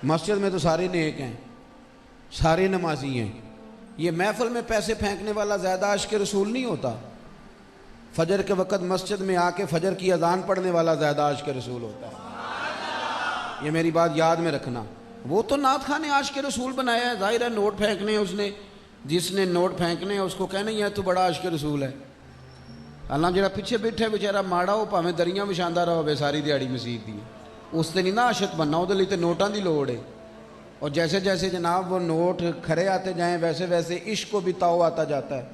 मस्जिद में तो सारे नेक हैं, सारे नमाजी हैं। ये महफिल में पैसे फेंकने वाला ज़्यादा आशिक़ रसूल नहीं होता। फजर के वक़्त मस्जिद में आके फजर की अजान पढ़ने वाला ज़्यादा आशिक़ रसूल होता है। ये मेरी बात याद में रखना। वो तो नात खाने आशिक़ रसूल बनाया है, ज़ाहिर है नोट फेंकने उसने, जिसने नोट फेंकने उसको कहना ही है तू बड़ा आशिक़ रसूल है। अल्लाह जरा पिछे बैठे बेचारा माड़ा हो भावें दरियां विछांदा रहे सारी दिहाड़ी मसीत दी, उससे नहीं ना आशिक़ बनना, वो लिए तो नोटां की लोड़ है। और जैसे जैसे जनाब वो नोट खरे आते जाएँ वैसे वैसे इश्क को भी ताव आता जाता है।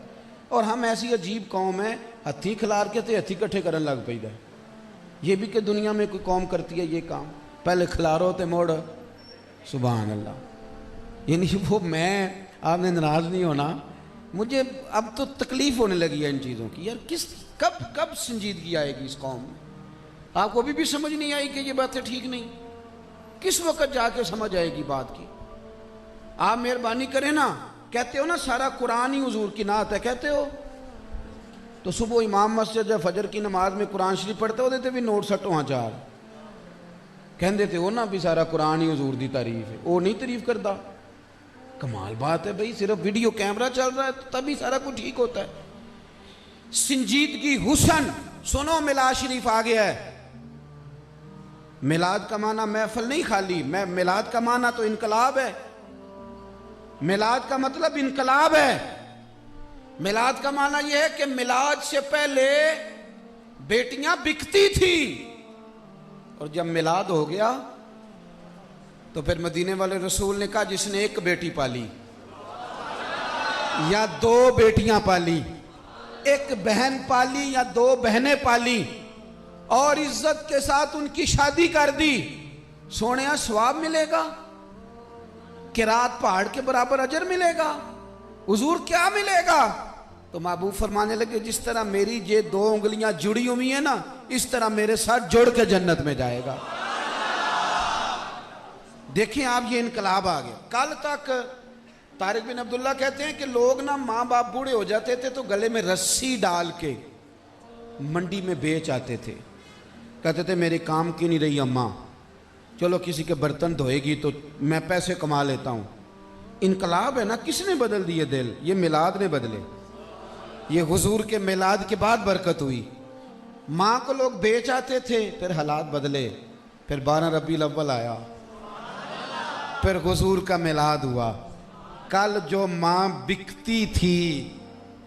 और हम ऐसी अजीब कौम है, हथी खिलार के तो हथी कट्ठे करन लग पैदा है। ये भी कि दुनिया में कोई कौम करती है ये काम, पहले खिलारो तो मोड़ सुभान अल्लाह। यानी वो मैं, आपने नाराज़ नहीं होना, मुझे अब तो तकलीफ़ होने लगी है इन चीज़ों की। यार किस कब कब संजीदगी आएगी इस कौम में? आपको अभी भी समझ नहीं आई कि ये बातें ठीक नहीं? किस वक्त जाके समझ आएगी बात की? आप मेहरबानी करें ना, कहते हो ना सारा कुरान ही हुजूर की नात है, कहते हो तो सुबह इमाम मस्जिद जब फजर की नमाज में कुरान शरीफ पढ़ते हो देते भी नोट सटो हाँ चार कहते थे हो ना भी सारा कुरान ही हुजूर की तारीफ है। वो नहीं तारीफ करता। कमाल बात है भाई, सिर्फ वीडियो कैमरा चल रहा है तो तभी सारा कुछ ठीक होता है। संजीदगी, हुसन। सुनो मिलाद शरीफ आ गया है। मिलाद का माना महफिल नहीं खाली, मिलाद का माना तो इनकलाब है। मिलाद का मतलब इनकलाब है। मिलाद का माना यह है कि मिलाद से पहले बेटियां बिकती थी और जब मिलाद हो गया तो फिर मदीने वाले रसूल ने कहा जिसने एक बेटी पाली या दो बेटियां पाली, एक बहन पाली या दो बहनें पाली और इज्जत के साथ उनकी शादी कर दी, सोने सवाब मिलेगा, किरात पहाड़ के बराबर अजर मिलेगा। हुजूर क्या मिलेगा? तो महबूब फरमाने लगे जिस तरह मेरी ये दो उंगलियां जुड़ी हुई है ना, इस तरह मेरे साथ जुड़ के जन्नत में जाएगा। देखें आप, ये इनकलाब आ गया। कल तक तारिक बिन अब्दुल्ला कहते हैं कि लोग ना माँ बाप बूढ़े हो जाते थे तो गले में रस्सी डाल के मंडी में बेच आते थे। कहते थे मेरे काम की नहीं रही अम्मा, चलो किसी के बर्तन धोएगी तो मैं पैसे कमा लेता हूँ। इनकलाब है ना, किसने बदल दिए दिल? ये मिलाद ने बदले। ये हुजूर के मिलाद के बाद बरकत हुई। माँ को लोग बेच आते थे, फिर हालात बदले, फिर 12 रबीउल अव्वल आया, फिर हुजूर का मिलाद हुआ। कल जो माँ बिकती थी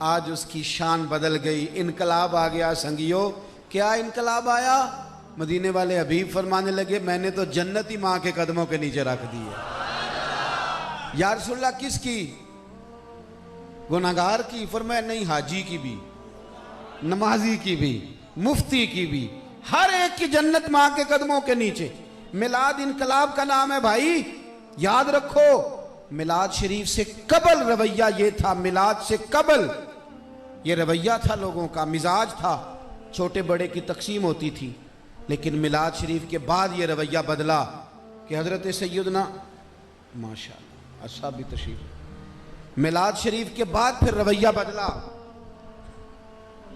आज उसकी शान बदल गई। इनकलाब आ गया संगियो। क्या इनकलाब आया? मदीने वाले हबीब फरमाने लगे मैंने तो जन्नत ही माँ के कदमों के नीचे रख दी है। या रसूलल्लाह किसकी? गुनाहगार की? फरमाया नहीं, हाजी की भी, नमाजी की भी, मुफ्ती की भी, हर एक की जन्नत माँ के कदमों के नीचे। मिलाद इनकलाब का नाम है भाई, याद रखो। मिलाद शरीफ से कबल रवैया ये था, मिलाद से कबल ये रवैया था, लोगों का मिजाज था, छोटे बड़े की तकसीम होती थी। लेकिन मिलाद शरीफ के बाद ये रवैया बदला कि हजरत सैयदना माशाअल्लाह अस्हाब भी तशरीफ, मिलाद शरीफ के बाद फिर रवैया बदला।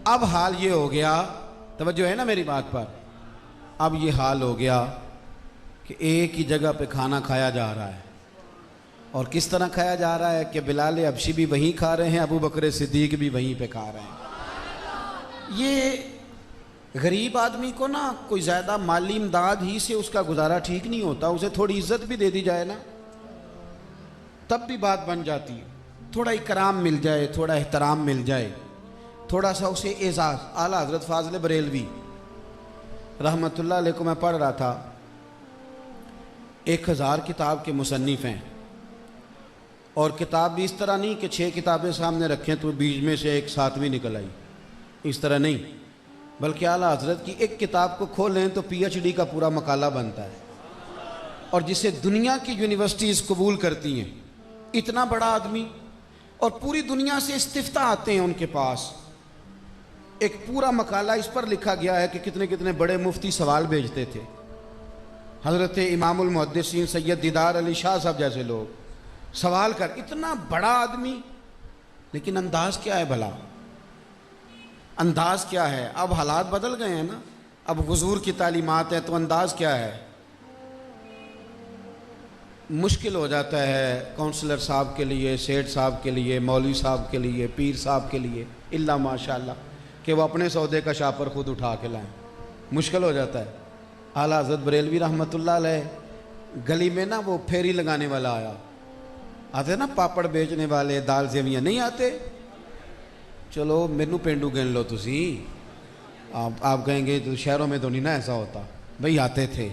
अब हाल ये हो गया, तवज्जो है ना मेरी बात पर, अब ये हाल हो गया कि एक ही जगह पे खाना खाया जा रहा है। और किस तरह खाया जा रहा है कि बिलाल हबशी भी वहीं खा रहे हैं, अबू बकर सिद्दीक भी वहीं पे खा रहे हैं। ये गरीब आदमी को ना कोई ज़्यादा माली इमदाद ही से उसका गुजारा ठीक नहीं होता, उसे थोड़ी इज्जत भी दे दी जाए ना तब भी बात बन जाती है। थोड़ा इकराम मिल जाए, थोड़ा एहतराम मिल जाए, थोड़ा सा उसे एजाज़। आला हज़रत फाज़िल बरेलवी रहमतुल्लाह अलैह को मैं पढ़ रहा था, 1000 किताब के मुसन्निफ़ हैं और किताब भी इस तरह नहीं कि 6 किताबें सामने रखें तो बीच में से एक 7वीं निकल आई, इस तरह नहीं, बल्कि आला हज़रत की एक किताब को खोलें तो PhD का पूरा मकाला बनता है और जिसे दुनिया की यूनिवर्सिटीज़ कबूल करती हैं। इतना बड़ा आदमी और पूरी दुनिया से इस्तिफ्ता आते हैं उनके पास। एक पूरा मकाला इस पर लिखा गया है कि कितने कितने बड़े मुफ्ती सवाल भेजते थे। हज़रत इमामुल मुहद्दिसीन सैयद दीदार अली शाह साहब जैसे लोग सवाल कर, इतना बड़ा आदमी, लेकिन अंदाज क्या है भला? अंदाज क्या है? अब हालात बदल गए हैं ना, अब हुजूर की तालीमात है तो अंदाज क्या है? मुश्किल हो जाता है काउंसलर साहब के लिए, सेठ साहब के लिए, मौलवी साहब के लिए, पीर साहब के लिए, इल्ला माशाल्लाह कि वो अपने सौदे का शापर खुद उठा के लाएं। मुश्किल हो जाता है। आला हज़रत बरेलवी रहमतुल्लाह अलैह गली में ना वो फेरी लगाने वाला आया, आते ना पापड़ बेचने वाले, दाल सेवियाँ नहीं आते। चलो मैनू पेंडू गिन लो तुसी, आप कहेंगे तो शहरों में तो नहीं ना ऐसा होता, भाई आते थे।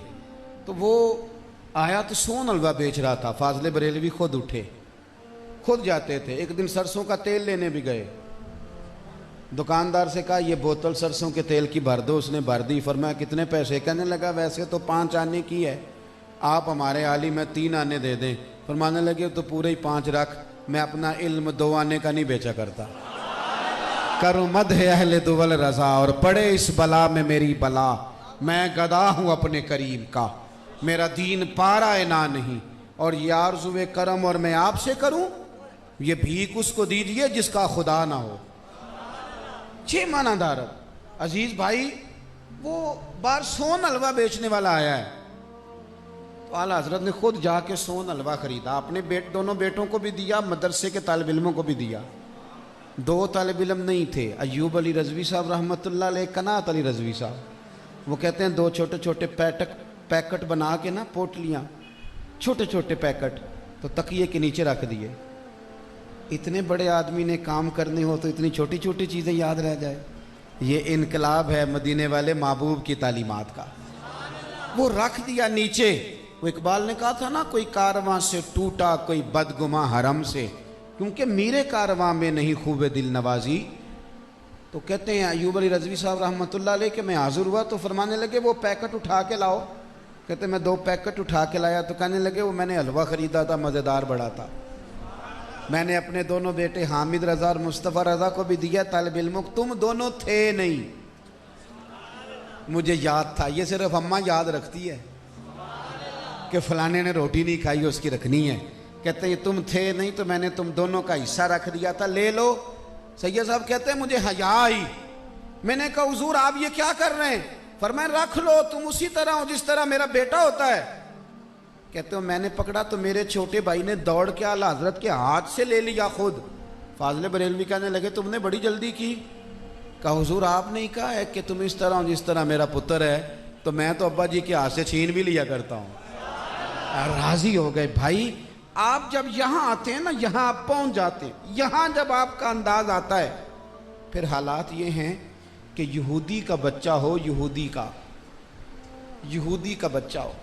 तो वो आया तो सोन हलवा बेच रहा था। फाजले बरेलवी खुद उठे, खुद जाते थे। एक दिन सरसों का तेल लेने भी गए, दुकानदार से कहा ये बोतल सरसों के तेल की भर दो, उसने भर दी। फरमाया कितने पैसे? कहने लगा वैसे तो 5 आने की है, आप हमारे आली में 3 आने दे दें। फरमाने लगे तो पूरे ही 5 रख, मैं अपना इल्म 2 आने का नहीं बेचा करता। करूँ मद है अहले दुवल रजा और पड़े इस बला में मेरी बला, मैं गदा हूँ अपने करीम का, मेरा दीन पारा है ना नहीं, और ये आरज़ुए करम और मैं आपसे करूं, ये भीख उसको दीजिए जिसका खुदा ना हो। 6 मानादार। अजीज भाई वो बार सोन हलवा बेचने वाला आया है, तो आला हजरत ने खुद जाके सोन हलवा खरीदा, अपने दोनों बेटों को भी दिया, मदरसे के तालिब इल्मों को भी दिया। 2 तालिब इल्म नहीं थे, अयूब अली रजवी साहब रहमतुल्लाह अलैह, कनात अली रजवी साहब। वो कहते हैं 2 छोटे छोटे पैकेट बना के ना, पोटलियाँ, छोटे छोटे पैकेट, तो तकिए के नीचे रख दिए। इतने बड़े आदमी ने काम करने हो तो इतनी छोटी छोटी चीज़ें याद रह जाए। ये इनकलाब है मदीने वाले महबूब की तालीमात का। वो रख दिया नीचे। वो इकबाल ने कहा था ना, कोई कारवां से टूटा कोई बदगुमा हरम से, क्योंकि मेरे कारवां में नहीं खूबे दिल नवाजी। तो कहते हैं अयूब अली रजवी साहब रहमतुल्लाह अलैह के मैं हाजिर हुआ तो फरमाने लगे वो पैकेट उठा के लाओ। कहते मैं 2 पैकेट उठा के लाया। तो कहने लगे वो मैंने हलवा ख़रीदा था, मज़ेदार बड़ा था, मैंने अपने दोनों बेटे हामिद रज़ा और मुस्तफ़ा रज़ा को भी दिया, तालिब इल्मों को। तुम दोनों थे नहीं, मुझे याद था। ये सिर्फ अम्मा याद रखती है कि फलाने ने रोटी नहीं खाई, उसकी रखनी है। कहते हैं तुम थे नहीं तो मैंने तुम दोनों का हिस्सा रख दिया था, ले लो। सैयद साहब कहते हैं मुझे हया आई। मैंने कहा हुजूर आप ये क्या कर रहे हैं? फरमाया रख लो, तुम उसी तरह हो जिस तरह मेरा बेटा होता है। कहते हो मैंने पकड़ा तो मेरे छोटे भाई ने दौड़ के आला हजरत के हाथ से ले लिया खुद। फाजले बरेलवी कहने लगे तुमने बड़ी जल्दी की। कहा हुजूर आपने ही कहा है कि तुम इस तरह हो जिस तरह मेरा पुत्र है, तो मैं तो अब्बा जी के हाथ से छीन भी लिया करता हूँ। राजी हो गए। भाई आप जब यहाँ आते हैं ना, यहाँ आप पहुँच जाते हैं। यहाँ जब आपका अंदाज आता है, फिर हालात ये हैं कि यहूदी का बच्चा हो, यहूदी का बच्चा हो,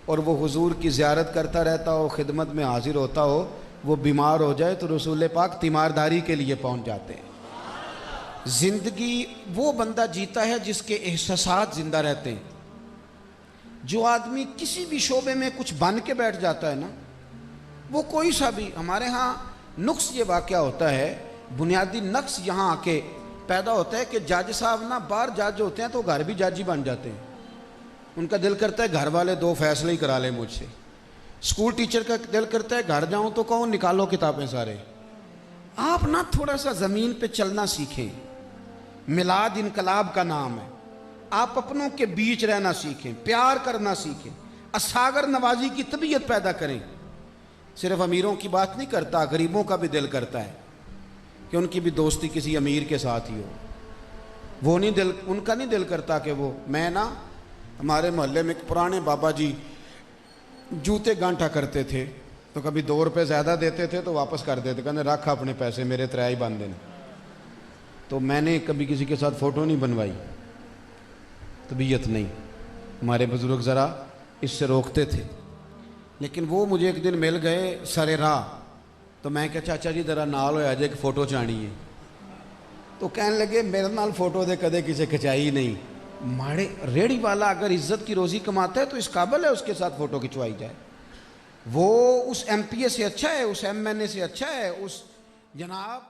और वो हुजूर की ज़ियारत करता रहता हो, खिदमत में हाजिर होता हो, वो बीमार हो जाए तो रसूल पाक तीमारदारी के लिए पहुंच जाते हैं। ज़िंदगी वो बंदा जीता है जिसके एहसासात ज़िंदा रहते हैं। जो आदमी किसी भी शोबे में कुछ बन के बैठ जाता है ना, वो कोई सा भी, हमारे यहाँ नुक्स ये वाक़या होता है, बुनियादी नक्स यहाँ आके पैदा होता है कि जज साहब ना बाहर जज होते हैं तो घर भी जज ही बन जाते हैं। उनका दिल करता है घर वाले 2 फैसले ही करा लें मुझसे। स्कूल टीचर का दिल करता है घर जाऊं तो कौन निकालो किताबें सारे। आप ना थोड़ा सा ज़मीन पे चलना सीखें। मिलाद इनकलाब का नाम है। आप अपनों के बीच रहना सीखें, प्यार करना सीखें, असागर नवाजी की तबीयत पैदा करें। सिर्फ अमीरों की बात नहीं करता, गरीबों का भी दिल करता है कि उनकी भी दोस्ती किसी अमीर के साथ ही हो। वो नहीं दिल, उनका नहीं दिल करता कि वो, मैं ना हमारे मोहल्ले में एक पुराने बाबा जी जूते गांठा करते थे, तो कभी 2 रुपये ज़्यादा देते थे तो वापस कर देते, कहते रख अपने पैसे, मेरे 3 ही बांध देना। तो मैंने कभी किसी के साथ फ़ोटो नहीं बनवाई, तबीयत नहीं, हमारे बुज़ुर्ग ज़रा इससे रोकते थे। लेकिन वो मुझे एक दिन मिल गए सरे राह, तो मैं क्या चाचा जी ज़रा नाल होया जे एक फ़ोटो चाणी है। तो कहने लगे मेरे नाल फ़ोटो दे कदे किसी खिंचाई नहीं। माड़े रेड़ी वाला अगर इज्जत की रोज़ी कमाता है तो इस काबिल है उसके साथ फ़ोटो खिंचवाई जाए। वो उस MPA से अच्छा है, उस MNA से अच्छा है, उस जनाब